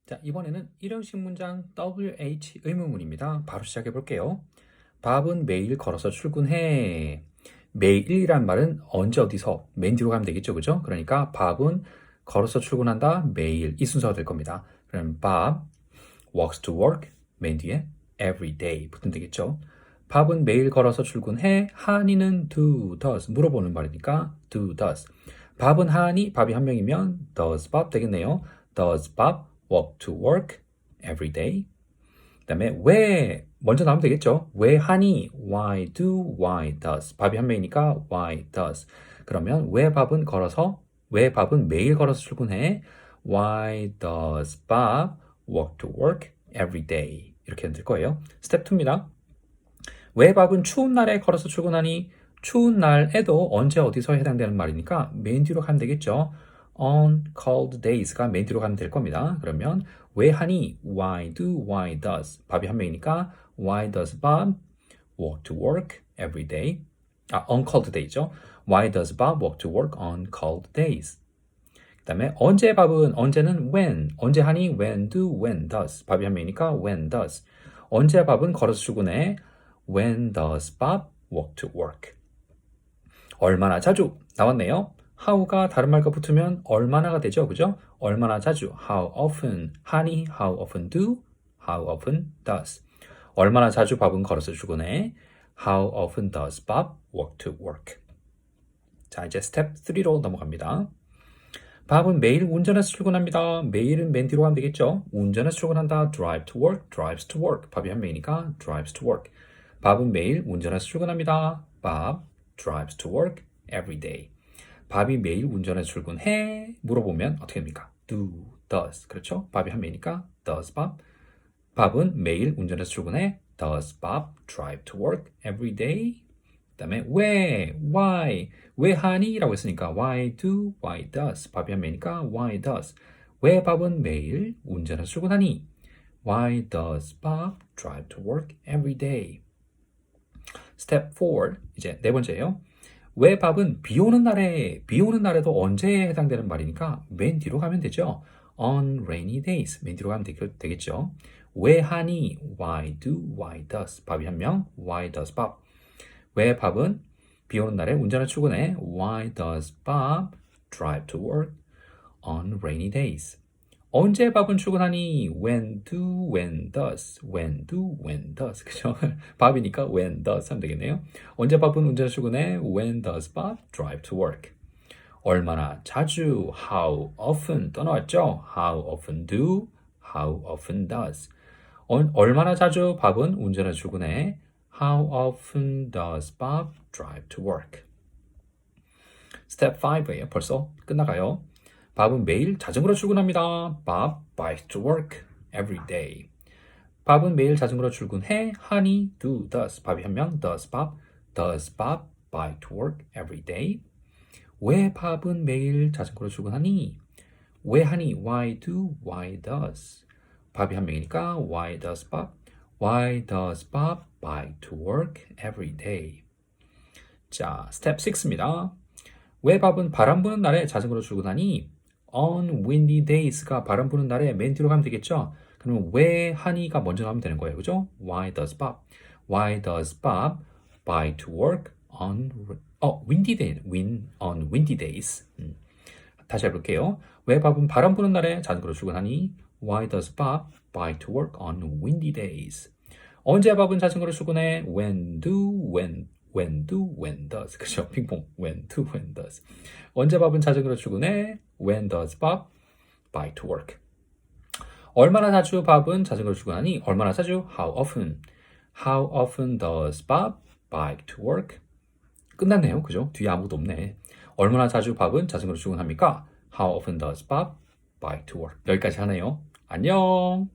자, 이번에는 일형식 문장 WH 의문문입니다. 바로 시작해 볼게요. 밥은 매일 걸어서 출근해. 매일이란 말은 언제 어디서 맨 뒤로 가면 되겠죠, 그죠? 그러니까 밥은 걸어서 출근한다. 매일 이 순서가 될 겁니다. 그럼 밥 walks to work 맨 뒤에 every day 붙으면 되겠죠. 밥은 매일 걸어서 출근해. 하니는 do, does 물어보는 말이니까 do, does. 밥은 하니 밥이 한 명이면 does 밥 되겠네요. does 밥 walk to work every day. 그다음에 왜 먼저 나오면 되겠죠. 왜 하니 why do, why does 밥이 한 명이니까 why does. 그러면 왜 밥은 매일 걸어서 출근해. Why does Bob walk to work every day? 이렇게 될 거예요. 스텝 2입니다. 왜 밥은 추운 날에 걸어서 출근하니? 추운 날에도 언제 어디서 해당되는 말이니까 맨 뒤로 가면 되겠죠. On cold days가 맨 뒤로 가면 될 겁니다. 그러면 왜 하니? Why do, why does? 밥이 한 명이니까 Why does Bob walk to work every day? On cold day죠. Why does Bob walk to work on cold days? 그다음에 언제는 when 언제 하니 when do when does 밥이 한 명이니까 when does 언제 밥은 걸어서 출근해 when does Bob walk to work 얼마나 자주 나왔네요. how가 다른 말과 붙으면 얼마나가 되죠, 그죠? 얼마나 자주 how often 하니 how often do how often does 얼마나 자주 밥은 걸어서 출근해 how often does Bob walk to work 자 이제 스텝 3로 넘어갑니다. 밥은 매일 운전해서 출근합니다. 매일은 맨 뒤로 가면 되겠죠. 운전해서 출근한다. drive to work, drives to work. 밥이 한 명이니까 drives to work. 밥은 매일 운전해서 출근합니다. Bob drives to work every day. 밥이 매일 운전해서 출근해? 물어보면 어떻게 됩니까? do, does. 그렇죠? 밥이 한 명이니까 does Bob. 밥은 매일 운전해서 출근해. Does Bob drive to work every day? 그다음에 왜 하니? 라고 했으니까 why do, why does 밥이 한 명이니까 why does 왜 밥은 매일 운전해서 출근하니? Why does Bob drive to work every day? 스텝 4 이제 네 번째예요. 왜 밥은 비 오는 날에도 언제에 해당되는 말이니까 맨 뒤로 가면 되죠. On rainy days 맨 뒤로 가면 되겠죠. 왜 하니? Why do, why does 밥이 한 명 why does Bob 왜 밥은 비 오는 날에 운전을 출근해? Why does Bob drive to work on rainy days? 언제 밥은 출근하니? When do, when does? When do, when does? 그죠? 밥이니까 when does 하면 되겠네요. 언제 밥은 운전을 출근해? When does Bob drive to work? 얼마나 자주? How often? 떠나왔죠? How often do? How often does? 얼마나 자주 밥은 운전을 출근해? How often does Bob drive to work? 스텝 5예요. 벌써 끝나가요. 밥은 매일 자전거로 출근합니다. Bob bikes to work every day. 밥은 매일 자전거로 출근해. 하니, do, does. 밥이 한 명, does Bob. Does Bob bike to work every day? 왜 밥은 매일 자전거로 출근하니? 왜 하니? Why do, why does? 밥이 한 명이니까 why does Bob? Why does Bob bike to work every day? 자, 스텝 6입니다. 왜 밥은 바람 부는 날에 자전거로 출근하니? On windy days가 바람 부는 날에 맨 뒤로 가면 되겠죠? 그러면 왜 하니가 먼저 나오면 되는 거예요. 그죠? Why does Bob? Why does Bob bike to work on on windy days? 다시 해볼게요. 왜 밥은 바람 부는 날에 자전거로 출근하니? Why does Bob bike to work on windy days? 언제 밥은 자전거로 출근해? When do, when does. 그죠? 핑퐁. When do, when does. 언제 밥은 자전거로 출근해? When does Bob bike to work? 얼마나 자주 밥은 자전거로 출근하니? 얼마나 자주? How often? How often does Bob bike to work? 끝났네요. 그죠? 뒤에 아무것도 없네. 얼마나 자주 밥은 자전거로 출근합니까? How often does Bob bike to work? 여기까지 하네요. 안녕!